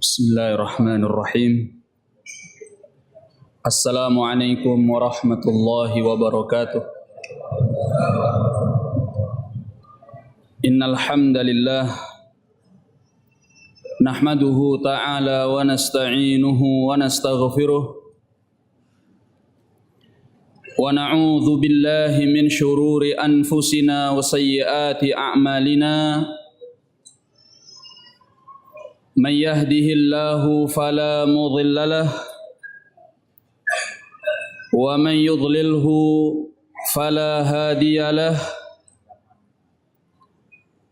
Bismillahirrahmanirrahim. Assalamualaikum warahmatullahi wabarakatuh. Innal hamdalillah nahmaduhu ta'ala wa nasta'inuhu wa nastaghfiruh wa na'udzu billahi min syururi anfusina wa sayyiati a'malina. Man yahdihillahu fala mudilla lahu wa man yudlilhu fala hadiya lahu.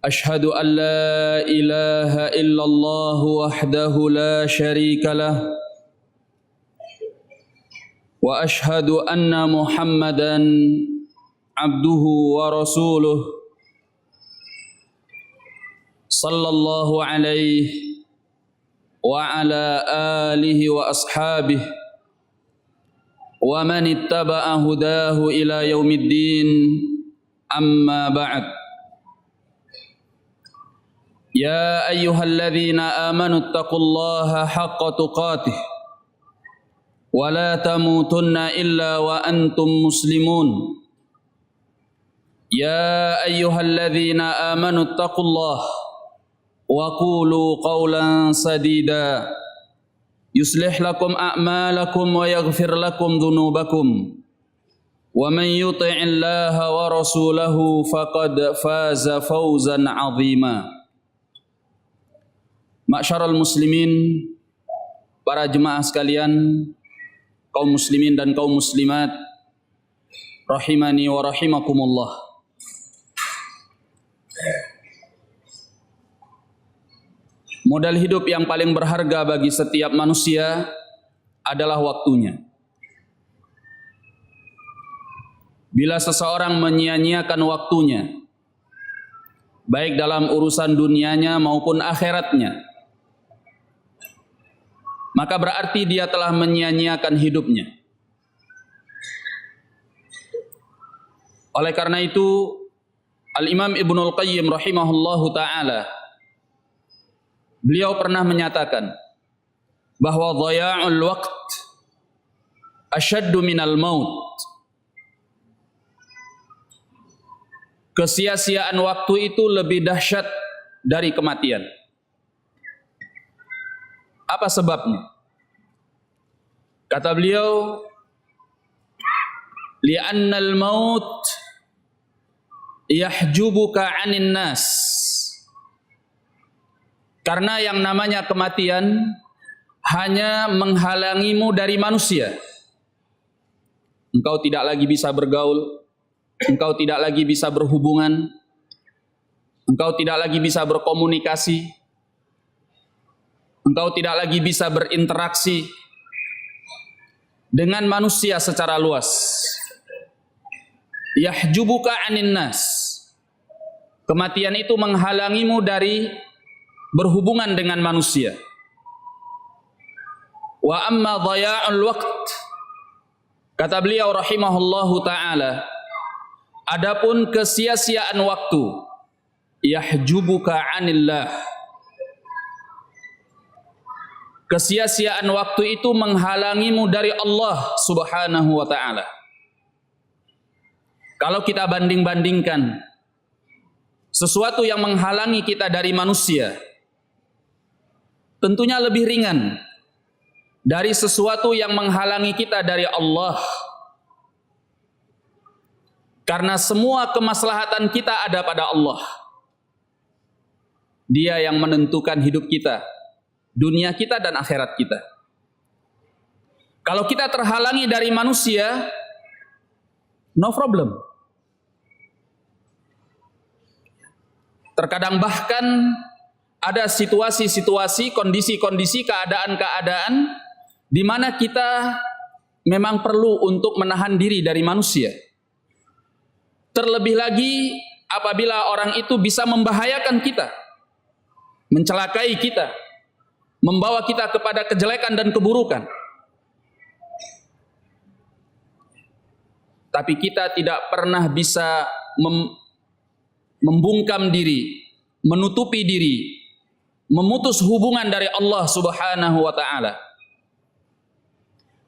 Ashhadu an la ilaha illallah wahdahu la syarika lahu wa ashhadu anna Muhammadan abduhu wa rasuluh sallallahu alaihi wa ala alihi wa ashabihi wa man ittaba'a hudahu ila yaumiddin, amma ba'd. Ya ayyuhalladzina amanu taqullaha haqqa tuqatih wa la tamutunna illa wa antum muslimun. Ya ayyuhalladzina amanu taqullaha wa qulu qawlan sadida yuslih lakum a'malakum wa yaghfir lakum dhunubakum wa man yuti'illaha wa rasulahu faqad faza fawzan 'azima. Ma'syaral muslimin, para jemaah sekalian, kaum muslimin dan kaum muslimat rahimani wa rahimakumullah. Modal hidup yang paling berharga bagi setiap manusia adalah waktunya. Bila seseorang menyia-nyiakan waktunya, baik dalam urusan dunianya maupun akhiratnya, maka berarti dia telah menyia-nyiakan hidupnya. Oleh karena itu, Al-Imam Ibnul Qayyim rahimahullahu ta'ala, beliau pernah menyatakan bahwa dhaya'ul waqt asyaddu minal maut. Kesia-siaan waktu itu lebih dahsyat dari kematian. Apa sebabnya? Kata beliau, li'annal maut yahjubuka 'anin nas. Karena yang namanya kematian hanya menghalangimu dari manusia. Engkau tidak lagi bisa bergaul, engkau tidak lagi bisa berhubungan, engkau tidak lagi bisa berkomunikasi, engkau tidak lagi bisa berinteraksi dengan manusia secara luas. Yahjubuka 'anin nas. Kematian itu menghalangimu dari berhubungan dengan manusia. Wa amma dhaya'ul waqt, kata beliau rahimahullahu ta'ala, adapun kesia-siaan waktu, yahjubuka 'anillah. Kesia-siaan waktu itu menghalangimu dari Allah subhanahu wa ta'ala. Kalau kita banding-bandingkan sesuatu yang menghalangi kita dari manusia, tentunya lebih ringan dari sesuatu yang menghalangi kita dari Allah. Karena semua kemaslahatan kita ada pada Allah. Dia yang menentukan hidup kita, dunia kita dan akhirat kita. Kalau kita terhalangi dari manusia, no problem. Terkadang bahkan ada situasi-situasi, kondisi-kondisi, keadaan-keadaan di mana kita memang perlu untuk menahan diri dari manusia. Terlebih lagi apabila orang itu bisa membahayakan kita, mencelakai kita, membawa kita kepada kejelekan dan keburukan. Tapi kita tidak pernah bisa membungkam diri, menutupi diri memutus hubungan dari Allah Subhanahu wa taala.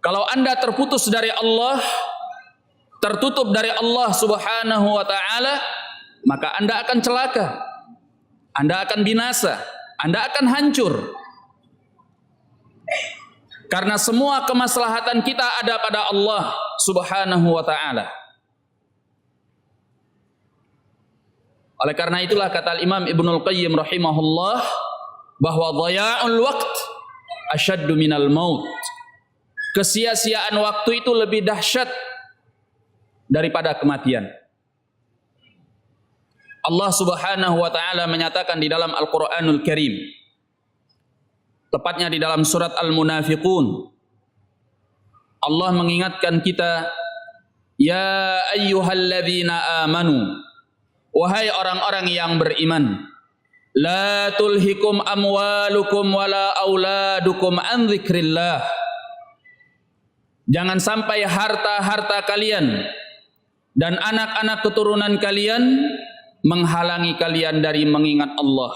Kalau Anda terputus dari Allah, tertutup dari Allah Subhanahu wa taala, maka Anda akan celaka. Anda akan binasa, Anda akan hancur. Karena semua kemaslahatan kita ada pada Allah Subhanahu wa taala. Oleh karena itulah kata Imam Ibnul Qayyim rahimahullah bahwa dhaya'ul waqt asyaddu minal maut. Kesia-siaan waktu itu lebih dahsyat daripada kematian. Allah Subhanahu wa taala menyatakan di dalam Al-Qur'anul Karim, tepatnya di dalam surat Al-Munafiqun, Allah mengingatkan kita, ya ayyuhalladzina amanu, wahai orang-orang yang beriman, la tulhikum amwalukum wala auladukum an dzikrillah. Jangan sampai harta-harta kalian dan anak-anak keturunan kalian menghalangi kalian dari mengingat Allah.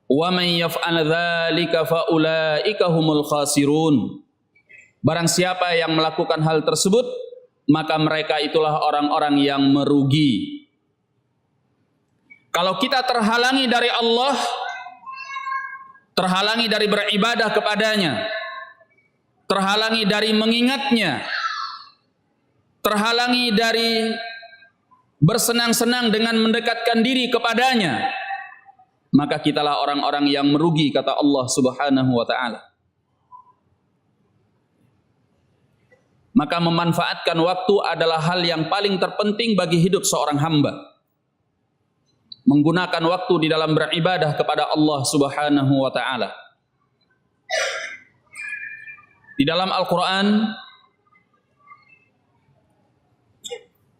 Wa may yaf'al dzalika fa ulaika humul khasirun. Barang siapa yang melakukan hal tersebut, maka mereka itulah orang-orang yang merugi. Kalau kita terhalangi dari Allah, terhalangi dari beribadah kepadanya, terhalangi dari mengingatnya, terhalangi dari bersenang-senang dengan mendekatkan diri kepadanya, maka kitalah orang-orang yang merugi, kata Allah Subhanahu wa ta'ala. Maka memanfaatkan waktu adalah hal yang paling terpenting bagi hidup seorang hamba. Menggunakan waktu di dalam beribadah kepada Allah Subhanahu wa ta'ala. Di dalam Al-Quran,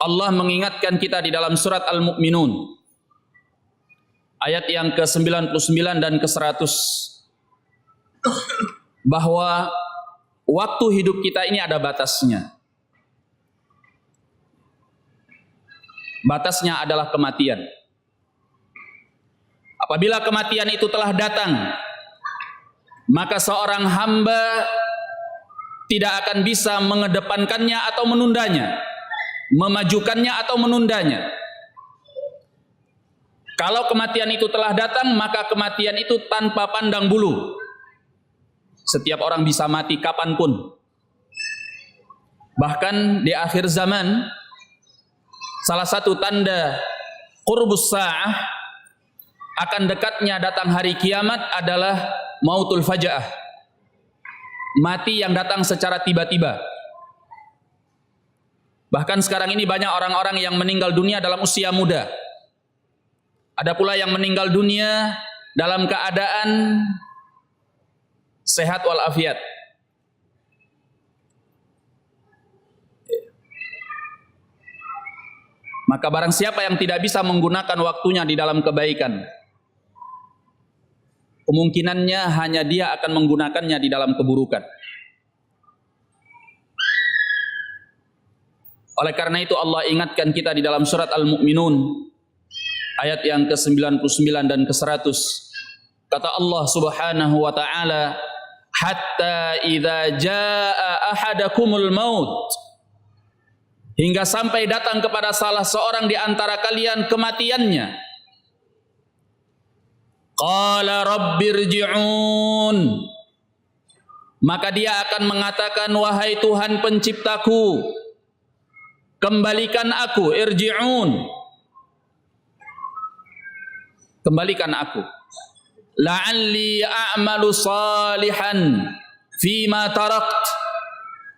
Allah mengingatkan kita di dalam surat Al-Mu'minun, ayat yang ke-99 dan ke-100, bahwa waktu hidup kita ini ada batasnya. Batasnya adalah kematian. Apabila kematian itu telah datang, maka seorang hamba tidak akan bisa mengedepankannya atau menundanya, memajukannya atau menundanya. Kalau kematian itu telah datang, maka kematian itu tanpa pandang bulu. Setiap orang bisa mati kapanpun. Bahkan di akhir zaman, salah satu tanda qurbus sa'ah, akan dekatnya datang hari kiamat, adalah mautul faja'ah, mati yang datang secara tiba-tiba. Bahkan sekarang ini banyak orang-orang yang meninggal dunia dalam usia muda. Ada pula yang meninggal dunia dalam keadaan sehat walafiat. Maka barang siapa yang tidak bisa menggunakan waktunya di dalam kebaikan, kemungkinannya hanya dia akan menggunakannya di dalam keburukan. Oleh karena itu Allah ingatkan kita di dalam surat Al-Mu'minun, ayat yang ke-99 dan ke-100. Kata Allah Subhanahu wa ta'ala, hatta idza jaa ahadakumul maut, hingga sampai datang kepada salah seorang di antara kalian kematiannya. Qala rabbirji'un, maka dia akan mengatakan, wahai Tuhan penciptaku, kembalikan aku, irji'un, kembalikan aku, la'alli a'malu salihan fima tarakt.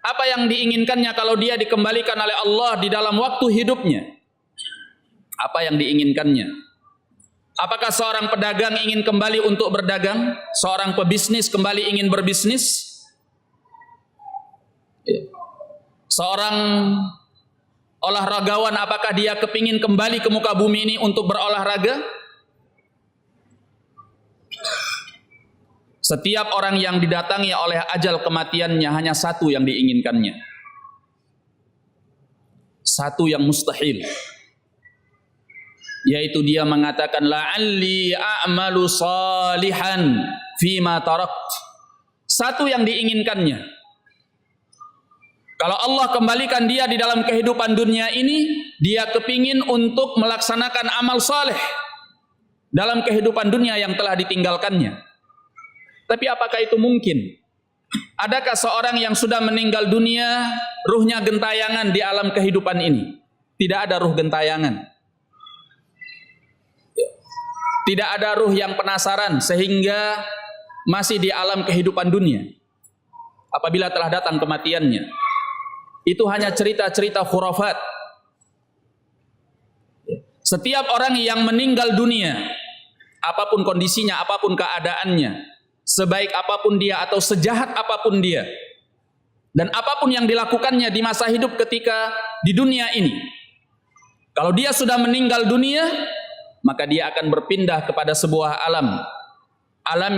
Apa yang diinginkannya kalau dia dikembalikan oleh Allah di dalam waktu hidupnya? Apa yang diinginkannya? Apakah seorang pedagang ingin kembali untuk berdagang? Seorang pebisnis kembali ingin berbisnis? Seorang olahragawan, apakah dia kepingin kembali ke muka bumi ini untuk berolahraga? Setiap orang yang didatangi oleh ajal kematiannya hanya satu yang diinginkannya. Satu yang mustahil, yaitu dia mengatakan la'alli a'malu salihan fima tarakt. Satu yang diinginkannya, kalau Allah kembalikan dia di dalam kehidupan dunia ini, dia kepingin untuk melaksanakan amal saleh dalam kehidupan dunia yang telah ditinggalkannya. Tapi apakah itu mungkin? Adakah seorang yang sudah meninggal dunia, ruhnya gentayangan di alam kehidupan ini? Tidak ada ruh gentayangan. Tidak ada ruh yang penasaran sehingga masih di alam kehidupan dunia apabila telah datang kematiannya. Itu hanya cerita-cerita khurafat. Setiap orang yang meninggal dunia, apapun kondisinya, apapun keadaannya, sebaik apapun dia atau sejahat apapun dia, dan apapun yang dilakukannya di masa hidup ketika di dunia ini, kalau dia sudah meninggal dunia, maka dia akan berpindah kepada sebuah alam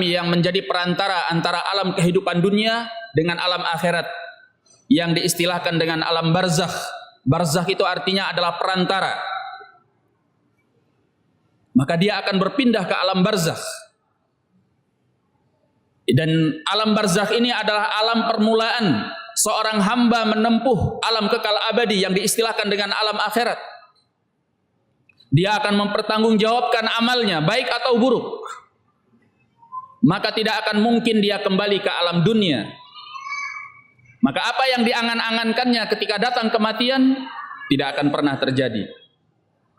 yang menjadi perantara antara alam kehidupan dunia dengan alam akhirat, yang diistilahkan dengan alam barzakh. Barzakh itu artinya adalah perantara. Maka dia akan berpindah ke alam barzakh. Dan alam barzakh ini adalah alam permulaan seorang hamba menempuh alam kekal abadi yang diistilahkan dengan alam akhirat. Dia akan mempertanggungjawabkan amalnya, baik atau buruk. Maka tidak akan mungkin dia kembali ke alam dunia. Maka apa yang diangan-angankannya ketika datang kematian tidak akan pernah terjadi.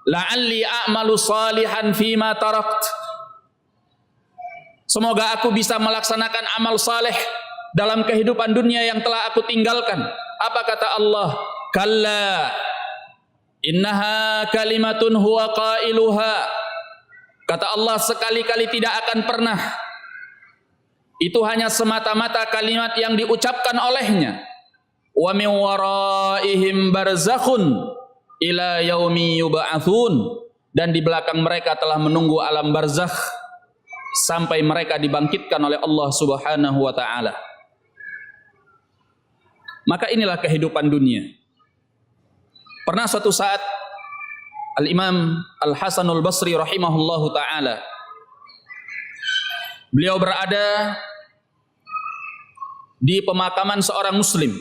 La'alli a'malu salihan fima tarakt. Semoga aku bisa melaksanakan amal saleh dalam kehidupan dunia yang telah aku tinggalkan. Apa kata Allah? Kalla innaha kalimatun huwa qailuha. Kata Allah, sekali-kali tidak akan pernah. Itu hanya semata-mata kalimat yang diucapkan olehnya. Wa min waraihim barzakhun ila yaumi yub'atsun. Dan di belakang mereka telah menunggu alam barzakh sampai mereka dibangkitkan oleh Allah Subhanahu wa taala. Maka inilah kehidupan dunia. Pernah suatu saat Al-Imam Al-Hasanul Basri rahimahullahu taala, beliau berada di pemakaman seorang muslim.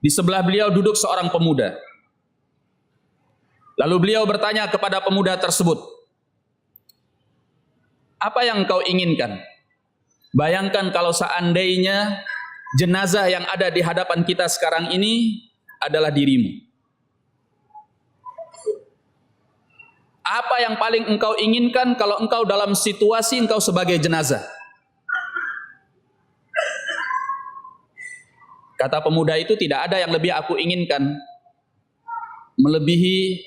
Di sebelah beliau duduk seorang pemuda. Lalu beliau bertanya kepada pemuda tersebut, apa yang kau inginkan? Bayangkan kalau seandainya jenazah yang ada di hadapan kita sekarang ini adalah dirimu. Apa yang paling engkau inginkan kalau engkau dalam situasi engkau sebagai jenazah? Kata pemuda itu, tidak ada yang lebih aku inginkan melebihi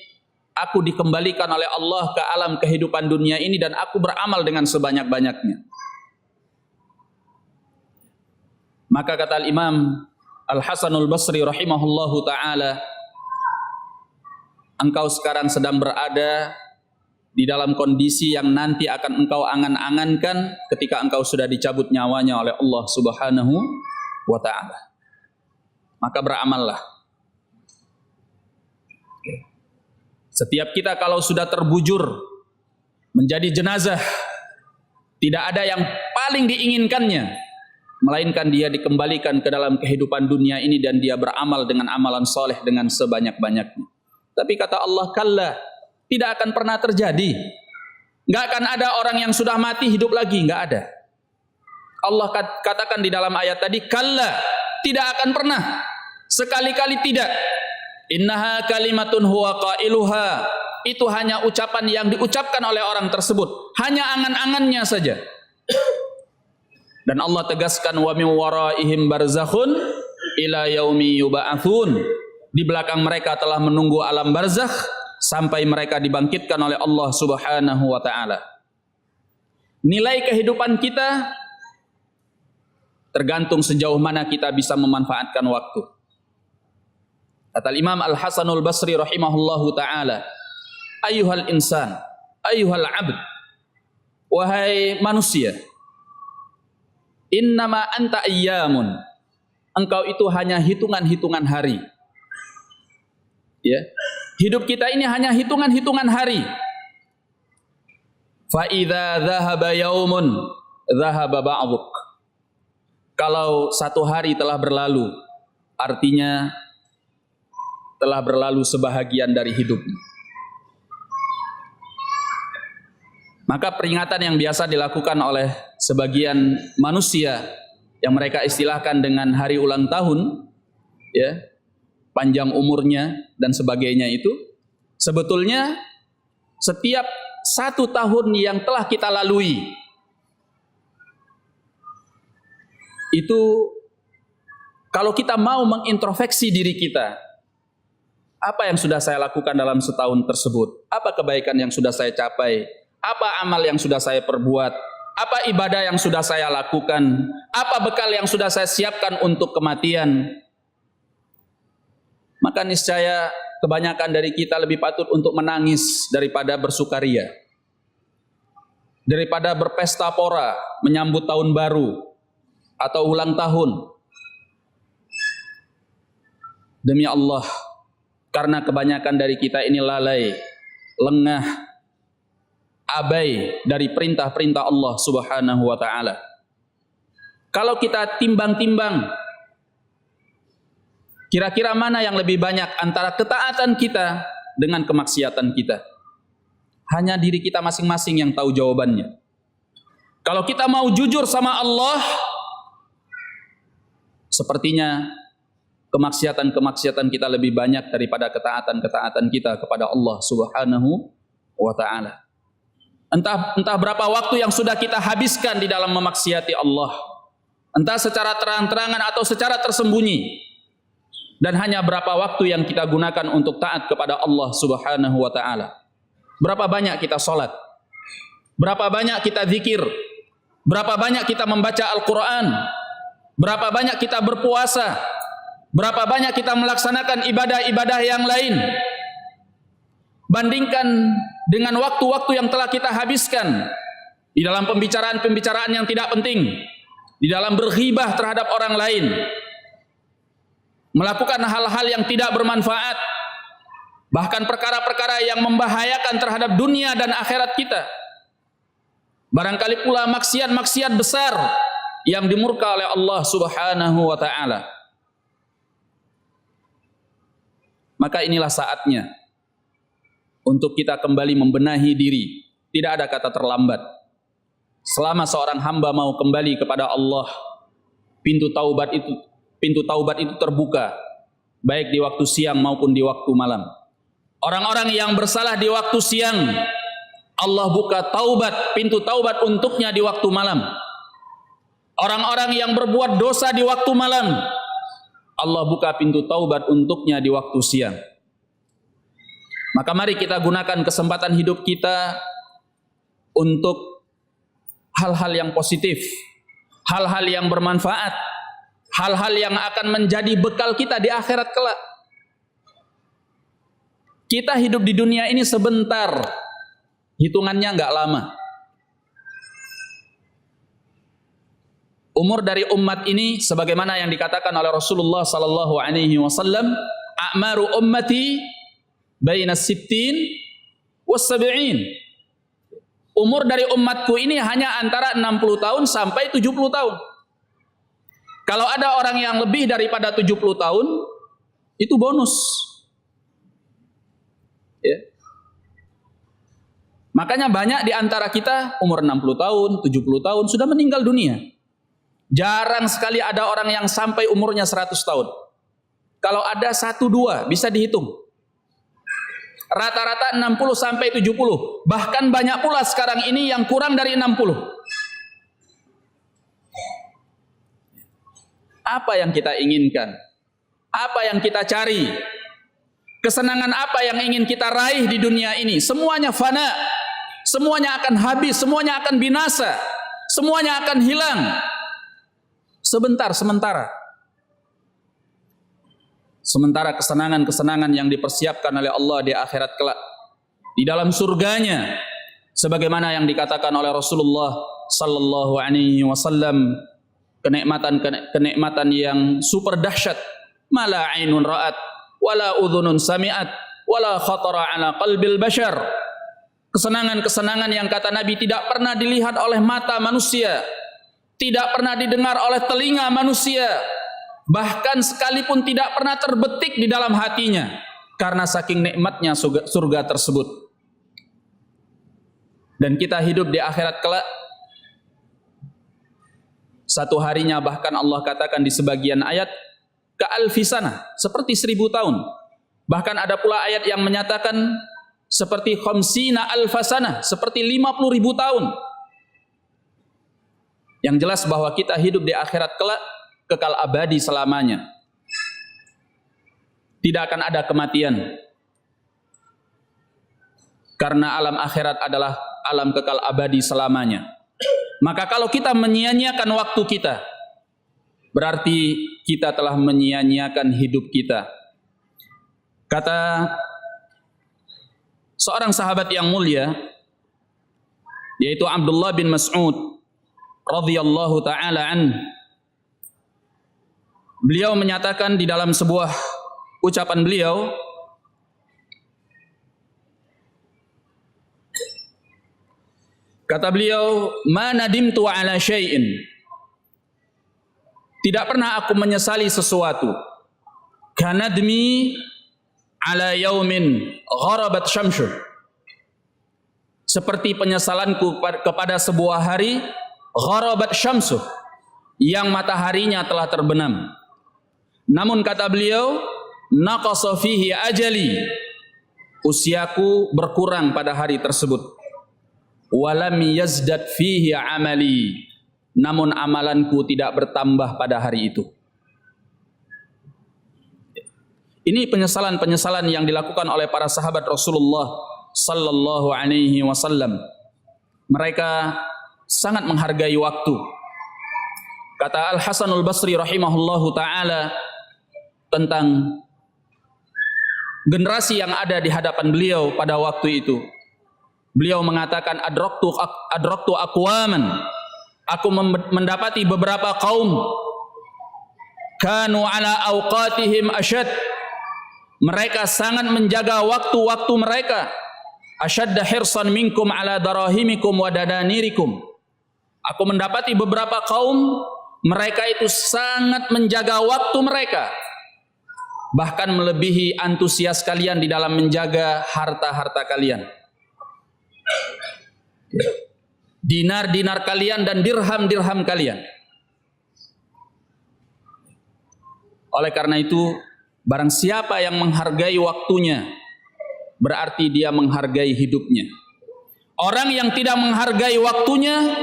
aku dikembalikan oleh Allah ke alam kehidupan dunia ini dan aku beramal dengan sebanyak-banyaknya. Maka kata Al-Imam Al-Hasanul Basri rahimahullahu ta'ala, engkau sekarang sedang berada di dalam kondisi yang nanti akan engkau angan-angankan ketika engkau sudah dicabut nyawanya oleh Allah Subhanahu wa ta'ala. Maka beramallah. Setiap kita kalau sudah terbujur menjadi jenazah, tidak ada yang paling diinginkannya melainkan dia dikembalikan ke dalam kehidupan dunia ini dan dia beramal dengan amalan soleh dengan sebanyak-banyaknya. Tapi kata Allah, kalla, tidak akan pernah terjadi. Nggak akan ada orang yang sudah mati hidup lagi, nggak ada. Allah katakan di dalam ayat tadi, kalla, tidak akan pernah, sekali-kali tidak. Innaha kalimatun huwa qailuha. Itu hanya ucapan yang diucapkan oleh orang tersebut, hanya angan-angannya saja. Dan Allah tegaskan, wa min waraihim barzakhun ila yaumi yub'atsun. Di belakang mereka telah menunggu alam barzakh sampai mereka dibangkitkan oleh Allah Subhanahu wa taala. Nilai kehidupan kita tergantung sejauh mana kita bisa memanfaatkan waktu. Kata Imam Al-Hasanul Basri rahimahullahu taala, ayyuhal insan, ayyuhal abd, wahai manusia, innama anta ayyamun, engkau itu hanya hitungan-hitungan hari. Ya, Hidup kita ini hanya hitungan-hitungan hari. Fa idza dhahaba yaumun dhahaba ba'duk. Kalau satu hari telah berlalu, artinya telah berlalu sebahagian dari hidupmu. Maka peringatan yang biasa dilakukan oleh sebagian manusia yang mereka istilahkan dengan hari ulang tahun, ya, panjang umurnya dan sebagainya, itu sebetulnya setiap 1 tahun yang telah kita lalui itu, kalau kita mau mengintrospeksi diri kita, apa yang sudah saya lakukan dalam setahun tersebut, apa kebaikan yang sudah saya capai, apa amal yang sudah saya perbuat, apa ibadah yang sudah saya lakukan, apa bekal yang sudah saya siapkan untuk kematian, maka niscaya kebanyakan dari kita lebih patut untuk menangis daripada bersukaria, daripada berpesta pora menyambut tahun baru atau ulang tahun. Demi Allah, karena kebanyakan dari kita ini lalai, lengah, abai dari perintah-perintah Allah Subhanahu wa ta'ala. Kalau kita timbang-timbang, kira-kira mana yang lebih banyak antara ketaatan kita dengan kemaksiatan kita? Hanya diri kita masing-masing yang tahu jawabannya. Kalau kita mau jujur sama Allah, sepertinya kemaksiatan-kemaksiatan kita lebih banyak daripada ketaatan-ketaatan kita kepada Allah Subhanahu wa ta'ala. Entah berapa waktu yang sudah kita habiskan di dalam memaksiati Allah, entah secara terang-terangan atau secara tersembunyi, dan hanya berapa waktu yang kita gunakan untuk taat kepada Allah Subhanahu wa ta'ala. Berapa banyak kita sholat, berapa banyak kita zikir, berapa banyak kita membaca Al-Quran, berapa banyak kita berpuasa, berapa banyak kita melaksanakan ibadah-ibadah yang lain. Bandingkan dengan waktu-waktu yang telah kita habiskan di dalam pembicaraan-pembicaraan yang tidak penting, di dalam berghibah terhadap orang lain, melakukan hal-hal yang tidak bermanfaat, bahkan perkara-perkara yang membahayakan terhadap dunia dan akhirat kita. Barangkali pula maksiat-maksiat besar yang dimurka oleh Allah Subhanahu wa ta'ala. Maka inilah saatnya untuk kita kembali membenahi diri. Tidak ada kata terlambat. Selama seorang hamba mau kembali kepada Allah, pintu taubat itu terbuka, baik di waktu siang maupun di waktu malam. Orang-orang yang bersalah di waktu siang, Allah buka taubat, pintu taubat untuknya di waktu malam. Orang-orang yang berbuat dosa di waktu malam, Allah buka pintu taubat untuknya di waktu siang. Maka mari kita gunakan kesempatan hidup kita untuk hal-hal yang positif, hal-hal yang bermanfaat, hal-hal yang akan menjadi bekal kita di akhirat kelak. Kita hidup di dunia ini sebentar, hitungannya enggak lama. Umur dari umat ini sebagaimana yang dikatakan oleh Rasulullah sallallahu alaihi wasallam, a'maru ummati baina sittin was sab'in. Umur dari umatku ini hanya antara 60 tahun sampai 70 tahun. Kalau ada orang yang lebih daripada 70 tahun, itu bonus. Ya. Makanya banyak di antara kita umur 60 tahun, 70 tahun sudah meninggal dunia. Jarang sekali ada orang yang sampai umurnya 100 tahun. Kalau ada 1-2 bisa dihitung. Rata-rata 60 sampai 70. Bahkan banyak pula sekarang ini yang kurang dari 60. Apa yang kita inginkan? Apa yang kita cari? Kesenangan apa yang ingin kita raih di dunia ini? Semuanya fana. Semuanya akan habis, semuanya akan binasa. Semuanya akan hilang. Sementara. Sementara kesenangan-kesenangan yang dipersiapkan oleh Allah di akhirat kelak, di dalam surganya, sebagaimana yang dikatakan oleh Rasulullah sallallahu alaihi wasallam, kenikmatan yang super dahsyat, mala ainun ra'at wala udhunun sami'at wala khatara ala qalbil bashar. Kesenangan-kesenangan yang kata Nabi tidak pernah dilihat oleh mata manusia, tidak pernah didengar oleh telinga manusia, bahkan sekalipun tidak pernah terbetik di dalam hatinya, karena saking nikmatnya surga tersebut. Dan kita hidup di akhirat kelak, satu harinya bahkan Allah katakan di sebagian ayat ka'alfisana, seperti 1000 tahun. Bahkan ada pula ayat yang menyatakan seperti khamsina alfasana, seperti 50.000 tahun. Yang jelas bahwa kita hidup di akhirat kelak kekal abadi selamanya. Tidak akan ada kematian. Karena alam akhirat adalah alam kekal abadi selamanya. Maka kalau kita menyia-nyiakan waktu kita, berarti kita telah menyia-nyiakan hidup kita. Kata seorang sahabat yang mulia, yaitu Abdullah bin Mas'ud radhiyallahu taala an, beliau menyatakan di dalam sebuah ucapan beliau, kata beliau, ma nadimtu ala syai'in, tidak pernah aku menyesali sesuatu, kanadmi ala yaumin gharabat syamsu, seperti penyesalanku kepada sebuah hari gharabat syamsu, yang mataharinya telah terbenam. Namun kata beliau, naqasa fihi ajali, usiaku berkurang pada hari tersebut. Walam yazdad fihi amali, namun amalanku tidak bertambah pada hari itu. Ini penyesalan-penyesalan yang dilakukan oleh para sahabat Rasulullah sallallahu alaihi wasallam. Mereka sangat menghargai waktu. Kata Al-Hasanul Basri rahimahullahu taala tentang generasi yang ada di hadapan beliau pada waktu itu. Beliau mengatakan adraktu aqwaman, aku mendapati beberapa kaum kanu ala awqatihim asyad, mereka sangat menjaga waktu-waktu mereka, asyadda hirsan minkum ala darahimikum wa dadanirikum. Aku mendapati beberapa kaum, mereka itu sangat menjaga waktu mereka, bahkan melebihi antusias kalian di dalam menjaga harta-harta kalian. Dinar-dinar kalian dan dirham-dirham kalian. Oleh karena itu, barang siapa yang menghargai waktunya, berarti dia menghargai hidupnya. Orang yang tidak menghargai waktunya,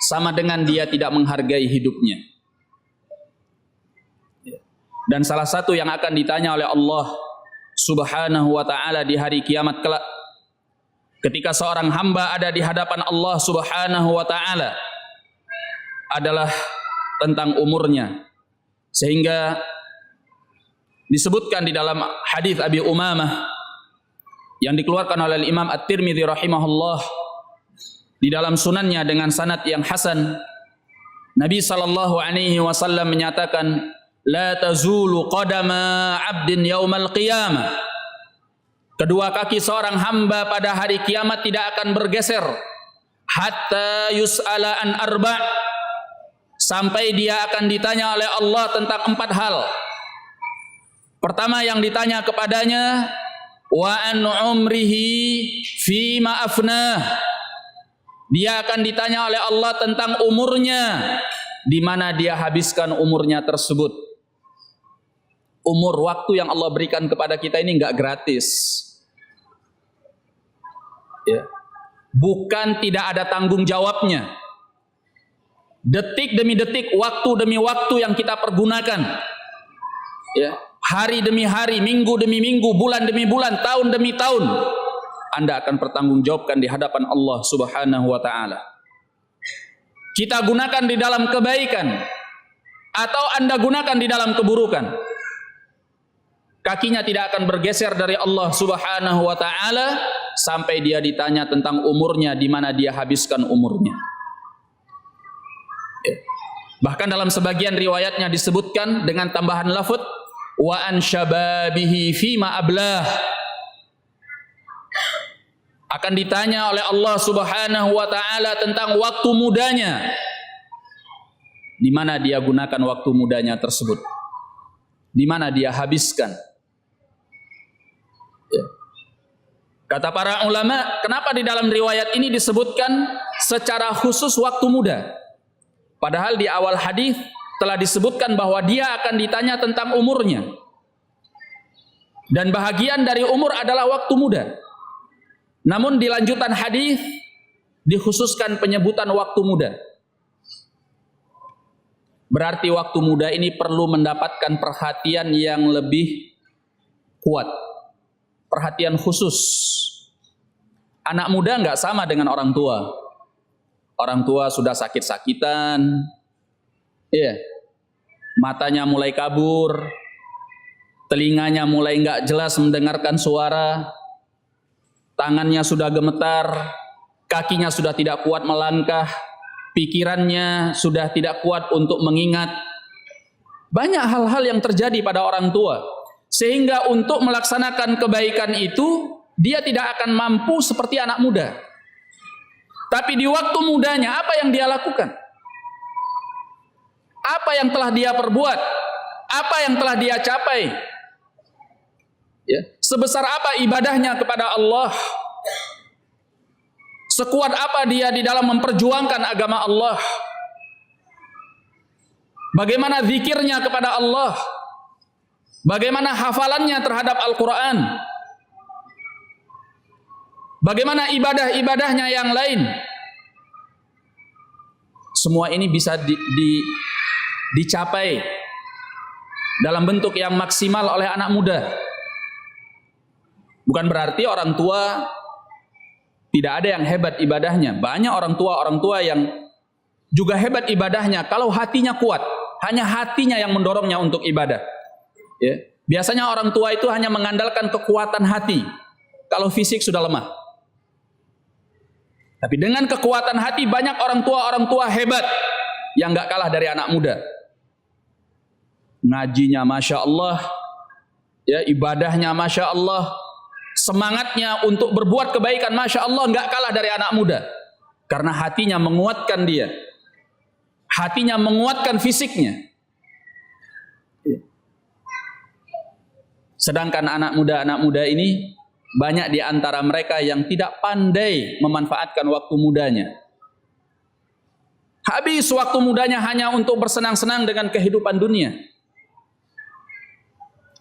sama dengan dia tidak menghargai hidupnya. Dan salah satu yang akan ditanya oleh Allah Subhanahu wa ta'ala di hari kiamat kelak, ketika seorang hamba ada di hadapan Allah Subhanahu wa ta'ala, adalah tentang umurnya. Sehingga disebutkan di dalam hadis Abi Umamah yang dikeluarkan oleh Imam At-Tirmidzi rahimahullah di dalam sunannya dengan sanad yang hasan, Nabi sallallahu alaihi wasallam menyatakan, la tazulu qadama 'abdin yaumal qiyamah, kedua kaki seorang hamba pada hari kiamat tidak akan bergeser hatta yus'ala an arba', sampai dia akan ditanya oleh Allah tentang 4 hal. Pertama yang ditanya kepadanya, wa an umrihi fima afnah, dia akan ditanya oleh Allah tentang umurnya, di mana dia habiskan umurnya tersebut. Umur, waktu yang Allah berikan kepada kita ini enggak gratis. Ya. Bukan tidak ada tanggung jawabnya. Detik demi detik, waktu demi waktu yang kita pergunakan. Ya. Hari demi hari, minggu demi minggu, bulan demi bulan, tahun demi tahun, Anda akan pertanggungjawabkan di hadapan Allah Subhanahu wa ta'ala. Kita gunakan di dalam kebaikan atau Anda gunakan di dalam keburukan, kakinya tidak akan bergeser dari Allah Subhanahu wa ta'ala sampai dia ditanya tentang umurnya, di mana dia habiskan umurnya. Bahkan dalam sebagian riwayatnya disebutkan dengan tambahan lafaz wa an syababihi fima ablah, akan ditanya oleh Allah Subhanahu wa taala tentang waktu mudanya. Di mana dia gunakan waktu mudanya tersebut? Di mana dia habiskan? Ya. Kata para ulama, kenapa di dalam riwayat ini disebutkan secara khusus waktu muda? Padahal di awal hadis telah disebutkan bahwa dia akan ditanya tentang umurnya. Dan bahagian dari umur adalah waktu muda. Namun di lanjutan hadis dikhususkan penyebutan waktu muda. Berarti waktu muda ini perlu mendapatkan perhatian yang lebih kuat. Perhatian khusus. Anak muda nggak sama dengan orang tua. Orang tua sudah sakit-sakitan. Iya. Matanya mulai kabur. Telinganya mulai nggak jelas mendengarkan suara. Tangannya sudah gemetar. Kakinya sudah tidak kuat melangkah. Pikirannya sudah tidak kuat untuk mengingat. Banyak hal-hal yang terjadi pada orang tua. Sehingga untuk melaksanakan kebaikan itu, dia tidak akan mampu seperti anak muda. Tapi di waktu mudanya, apa yang dia lakukan? Apa yang telah dia perbuat? Apa yang telah dia capai? Ya, sebesar apa ibadahnya kepada Allah? Sekuat apa dia di dalam memperjuangkan agama Allah? Bagaimana zikirnya kepada Allah? Bagaimana hafalannya terhadap Al-Quran? Bagaimana ibadah-ibadahnya yang lain? Semua ini bisa dicapai dalam bentuk yang maksimal oleh anak muda. Bukan berarti orang tua tidak ada yang hebat ibadahnya. Banyak orang tua yang juga hebat ibadahnya kalau hatinya kuat. Hanya hatinya yang mendorongnya untuk ibadah. Ya. Biasanya orang tua itu hanya mengandalkan kekuatan hati. Kalau fisik sudah lemah. Tapi dengan kekuatan hati banyak orang tua hebat yang nggak kalah dari anak muda. Ngajinya Masya Allah, ya, ibadahnya Masya Allah, semangatnya untuk berbuat kebaikan Masya Allah nggak kalah dari anak muda. Karena hatinya menguatkan dia. Hatinya menguatkan fisiknya. Sedangkan anak muda ini banyak di antara mereka yang tidak pandai memanfaatkan waktu mudanya. Habis waktu mudanya hanya untuk bersenang-senang dengan kehidupan dunia.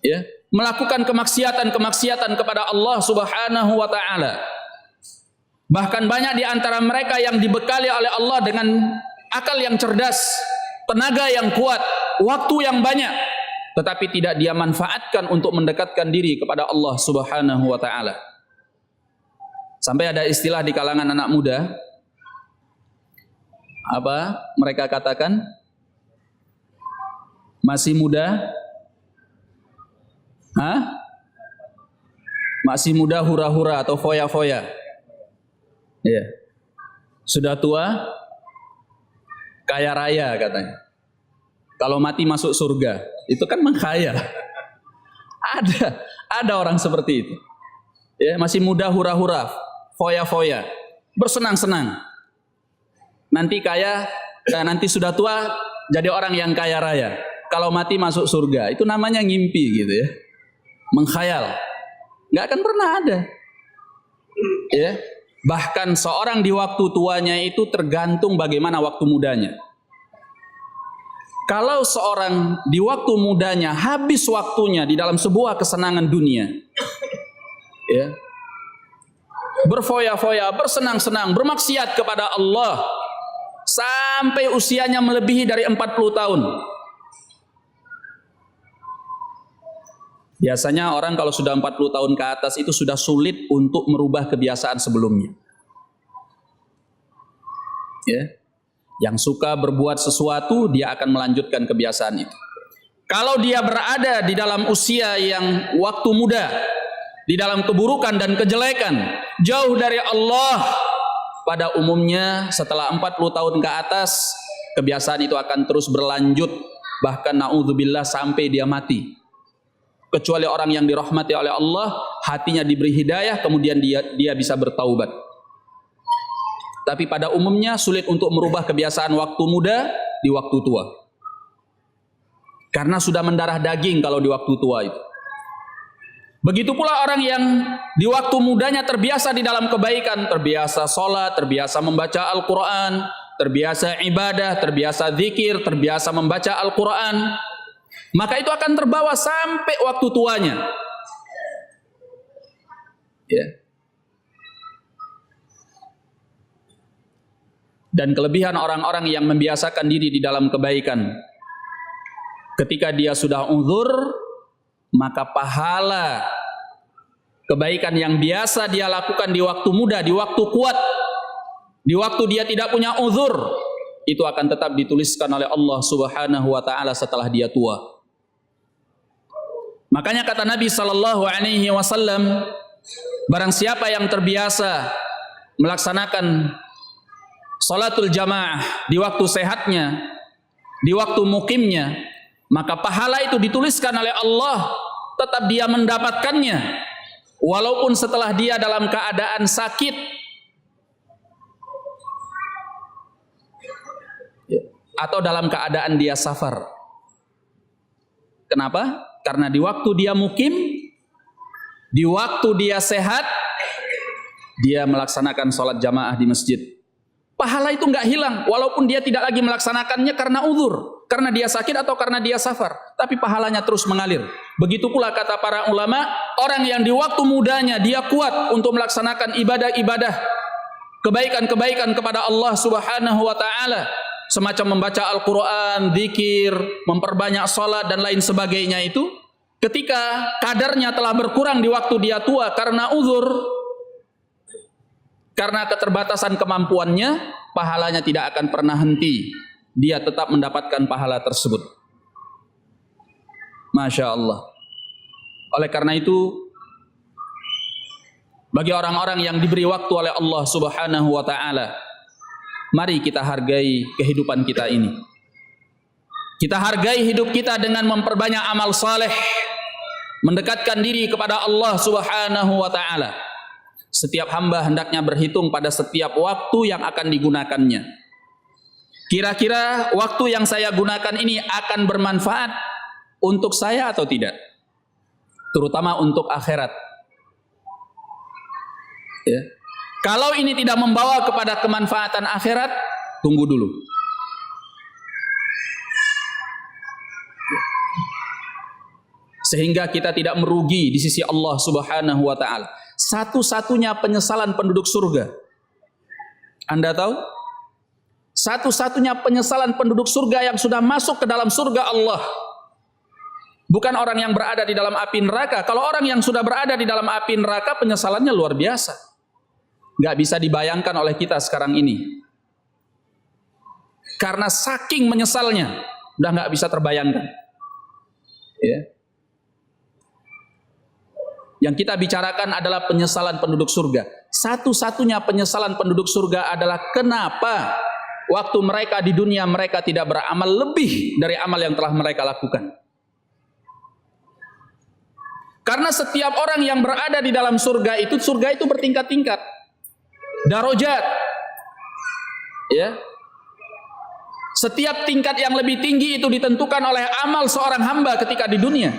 Ya, melakukan kemaksiatan kepada Allah Subhanahu wa taala. Bahkan banyak di antara mereka yang dibekali oleh Allah dengan akal yang cerdas, tenaga yang kuat, waktu yang banyak, tetapi tidak dia manfaatkan untuk mendekatkan diri kepada Allah Subhanahu wa taala. Sampai ada istilah di kalangan anak muda, apa mereka katakan? Masih muda? Masih muda hura-hura atau foya-foya. Ya. Sudah tua kaya raya katanya. Kalau mati masuk surga, itu kan mengkhayal. Ada orang seperti itu. Ya, masih muda hura-hura, foya-foya, bersenang-senang. Nanti kaya, nanti sudah tua jadi orang yang kaya raya. Kalau mati masuk surga, itu namanya ngimpi gitu ya. Mengkhayal. Nggak akan pernah ada. Ya. Bahkan seorang di waktu tuanya itu tergantung bagaimana waktu mudanya. Kalau seorang di waktu mudanya habis waktunya di dalam sebuah kesenangan dunia, ya, berfoya-foya, bersenang-senang, bermaksiat kepada Allah sampai usianya melebihi dari 40 tahun. Biasanya orang kalau sudah 40 tahun ke atas itu sudah sulit untuk merubah kebiasaan sebelumnya. Ya. Yang suka berbuat sesuatu, dia akan melanjutkan kebiasaan itu. Kalau dia berada di dalam usia yang waktu muda, di dalam keburukan dan kejelekan, jauh dari Allah, pada umumnya setelah 40 tahun ke atas, kebiasaan itu akan terus berlanjut, bahkan na'udzubillah sampai dia mati. kecuali orang yang dirahmati oleh Allah, hatinya diberi hidayah, kemudian dia bisa bertaubat. Tapi pada umumnya sulit untuk merubah kebiasaan waktu muda di waktu tua. Karena sudah mendarah daging kalau di waktu tua itu. Begitu pula orang yang di waktu mudanya terbiasa di dalam kebaikan, terbiasa sholat, terbiasa membaca Al-Quran, terbiasa ibadah, terbiasa zikir, terbiasa membaca Al-Quran, maka itu akan terbawa sampai waktu tuanya. Ya. Dan kelebihan orang-orang yang membiasakan diri di dalam kebaikan, ketika dia sudah uzur, maka pahala kebaikan yang biasa dia lakukan di waktu muda, di waktu kuat, di waktu dia tidak punya uzur, itu akan tetap dituliskan oleh Allah Subhanahu wa taala setelah dia tua. Makanya kata Nabi sallallahu alaihi wasallam, barang siapa yang terbiasa melaksanakan salatul jamaah di waktu sehatnya, di waktu mukimnya, maka pahala itu dituliskan oleh Allah, tetap dia mendapatkannya walaupun setelah dia dalam keadaan sakit atau dalam keadaan dia safar. Kenapa? Karena di waktu dia mukim, di waktu dia sehat, dia melaksanakan sholat jamaah di masjid. Pahala itu nggak hilang walaupun dia tidak lagi melaksanakannya karena uzur, karena dia sakit atau karena dia safar, tapi pahalanya terus mengalir. Begitu pula kata para ulama, orang yang di waktu mudanya dia kuat untuk melaksanakan ibadah-ibadah, kebaikan-kebaikan kepada Allah Subhanahu wa taala, semacam membaca Al-Quran, zikir, memperbanyak sholat dan lain sebagainya itu, ketika kadarnya telah berkurang di waktu dia tua karena uzur, karena keterbatasan kemampuannya, pahalanya tidak akan pernah henti. Dia tetap mendapatkan pahala tersebut. Masya Allah. Oleh karena itu, bagi orang-orang yang diberi waktu oleh Allah Subhanahu wa ta'ala, mari kita hargai kehidupan kita ini. Kita hargai hidup kita dengan memperbanyak amal saleh, mendekatkan diri kepada Allah Subhanahu wa ta'ala. Setiap hamba hendaknya berhitung pada setiap waktu yang akan digunakannya. Kira-kira waktu yang saya gunakan ini akan bermanfaat untuk saya atau tidak? Terutama untuk akhirat. Ya. Kalau ini tidak membawa kepada kemanfaatan akhirat, tunggu dulu. Sehingga kita tidak merugi di sisi Allah Subhanahu wa ta'ala. Satu-satunya penyesalan penduduk surga, Anda tahu? Satu-satunya penyesalan penduduk surga yang sudah masuk ke dalam surga Allah, bukan orang yang berada di dalam api neraka. Kalau orang yang sudah berada di dalam api neraka, penyesalannya luar biasa, nggak bisa dibayangkan oleh kita sekarang ini. Karena saking menyesalnya, udah nggak bisa terbayangkan. Ya. Yang kita bicarakan adalah penyesalan penduduk surga. Satu-satunya penyesalan penduduk surga adalah kenapa waktu mereka di dunia mereka tidak beramal lebih dari amal yang telah mereka lakukan. Karena setiap orang yang berada di dalam surga itu bertingkat-tingkat, darajat. Ya. Setiap tingkat yang lebih tinggi itu ditentukan oleh amal seorang hamba ketika di dunia.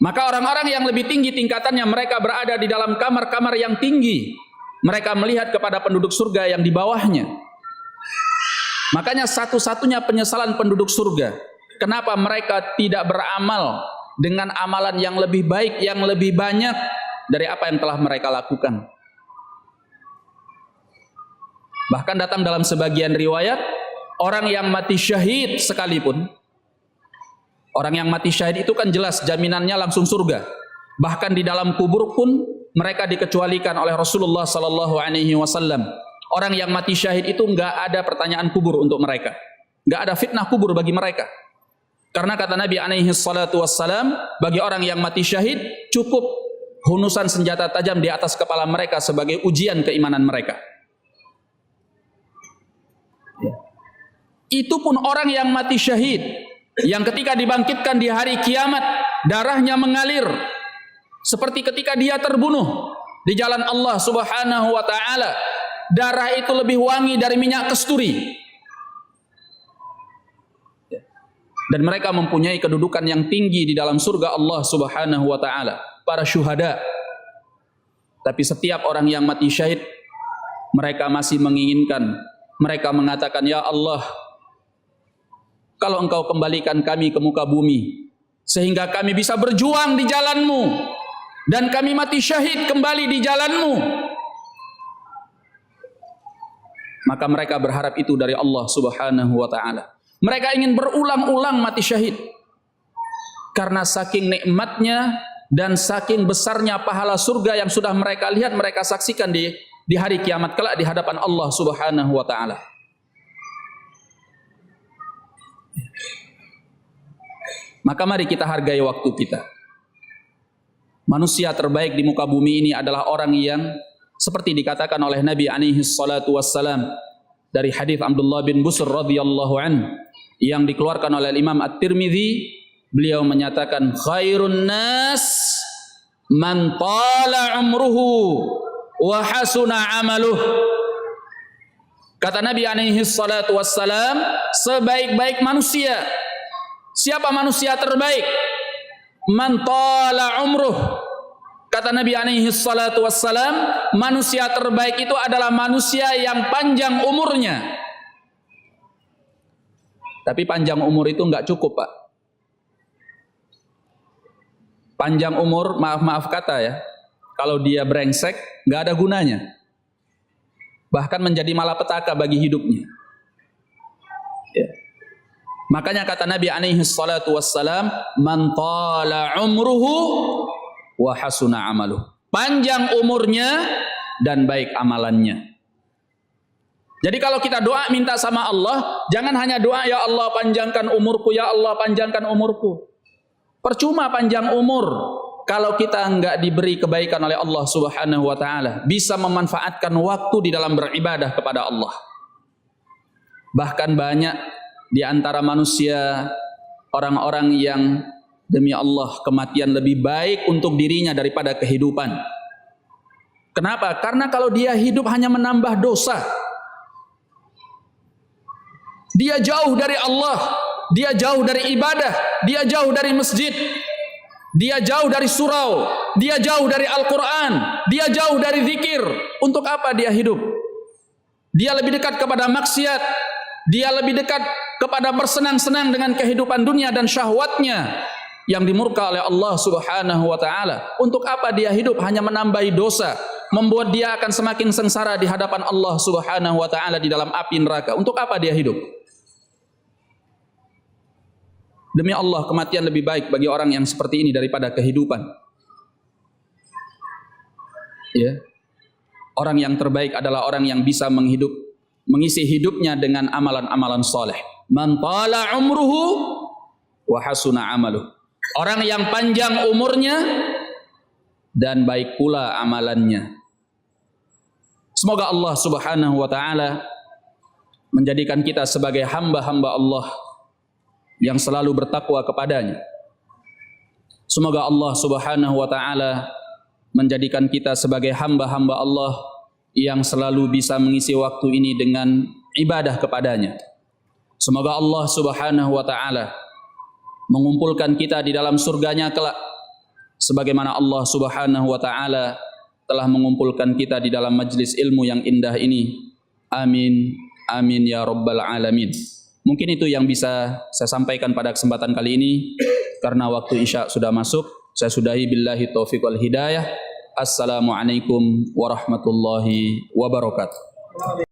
Maka orang-orang yang lebih tinggi tingkatannya, mereka berada di dalam kamar-kamar yang tinggi. Mereka melihat kepada penduduk surga yang di bawahnya. Makanya satu-satunya penyesalan penduduk surga, kenapa mereka tidak beramal dengan amalan yang lebih baik, yang lebih banyak dari apa yang telah mereka lakukan. Bahkan datang dalam sebagian riwayat, orang yang mati syahid sekalipun, orang yang mati syahid itu kan jelas jaminannya langsung surga. Bahkan di dalam kubur pun mereka dikecualikan oleh Rasulullah sallallahu alaihi wasallam. Orang yang mati syahid itu enggak ada pertanyaan kubur untuk mereka. Enggak ada fitnah kubur bagi mereka. Karena kata Nabi alaihi salatu wassalam, bagi orang yang mati syahid cukup hunusan senjata tajam di atas kepala mereka sebagai ujian keimanan mereka. Itu pun orang yang mati syahid. yang ketika dibangkitkan di hari kiamat darahnya mengalir seperti ketika dia terbunuh di jalan Allah Subhanahu wa taala. Darah itu lebih wangi dari minyak kasturi. Dan mereka mempunyai kedudukan yang tinggi di dalam surga Allah Subhanahu wa taala, para syuhada. Tapi setiap orang yang mati syahid, mereka masih menginginkan, mereka mengatakan, ya Allah, kalau Engkau kembalikan kami ke muka bumi sehingga kami bisa berjuang di jalan-Mu dan kami mati syahid kembali di jalan-Mu, maka mereka berharap itu dari Allah Subhanahu wa taala. Mereka ingin berulang-ulang mati syahid karena saking nikmatnya dan saking besarnya pahala surga yang sudah mereka lihat, mereka saksikan di hari kiamat kelak di hadapan Allah Subhanahu wa taala. Maka mari kita hargai waktu kita. Manusia terbaik di muka bumi ini adalah orang yang seperti dikatakan oleh Nabi alaihi salatu wassalam dari hadis Abdullah bin Busr radhiyallahu an yang dikeluarkan oleh Imam At-Tirmidzi. Beliau menyatakan, khairun nas man tala umruhu wa hasuna amaluh. Kata Nabi alaihi salatu wassalam, sebaik-baik manusia. Siapa manusia terbaik? Man tala umruh. Kata Nabi alaihi salatu wassalam, manusia terbaik itu adalah manusia yang panjang umurnya. Tapi panjang umur itu enggak cukup, Pak. Panjang umur, maaf kata ya, kalau dia brengsek, enggak ada gunanya. Bahkan menjadi malapetaka bagi hidupnya. Ya. Makanya kata Nabi alaihi salatu wassalam, man tala umruhu wa hasuna amaluh. Panjang umurnya dan baik amalannya. Jadi kalau kita doa minta sama Allah, jangan hanya doa, ya Allah panjangkan umurku, ya Allah panjangkan umurku. Percuma panjang umur kalau kita enggak diberi kebaikan oleh Allah Subhanahu wa taala, bisa memanfaatkan waktu di dalam beribadah kepada Allah. Bahkan banyak di antara manusia orang-orang yang demi Allah kematian lebih baik untuk dirinya daripada kehidupan. Kenapa? Karena kalau dia hidup hanya menambah dosa. Dia jauh dari Allah, dia jauh dari ibadah, dia jauh dari masjid, dia jauh dari surau, dia jauh dari Al-Quran, dia jauh dari zikir. Untuk apa dia hidup? Dia lebih dekat kepada maksiat, dia lebih dekat kepada bersenang-senang dengan kehidupan dunia dan syahwatnya yang dimurka oleh Allah Subhanahu wa taala. Untuk apa dia hidup? Hanya menambahi dosa, membuat dia akan semakin sengsara di hadapan Allah Subhanahu wa taala di dalam api neraka. Untuk apa dia hidup? Demi Allah, kematian lebih baik bagi orang yang seperti ini daripada kehidupan. Ya. Orang yang terbaik adalah orang yang bisa mengisi hidupnya dengan amalan-amalan soleh. Man tala umruhu wa hasuna amaluh. Orang yang panjang umurnya dan baik pula amalannya. Semoga Allah Subhanahu wa taala menjadikan kita sebagai hamba-hamba Allah yang selalu bertakwa kepadanya. Semoga Allah Subhanahu wa taala menjadikan kita sebagai hamba-hamba Allah yang selalu bisa mengisi waktu ini dengan ibadah kepadanya. Semoga Allah Subhanahu wa taala mengumpulkan kita di dalam surganya kelak sebagaimana Allah Subhanahu wa taala telah mengumpulkan kita di dalam majlis ilmu yang indah ini. Amin, amin ya rabbal alamin. Mungkin itu yang bisa saya sampaikan pada kesempatan kali ini. Karena waktu Isya sudah masuk, saya sudahi billahi taufiq wal hidayah. Assalamualaikum warahmatullahi wabarakatuh.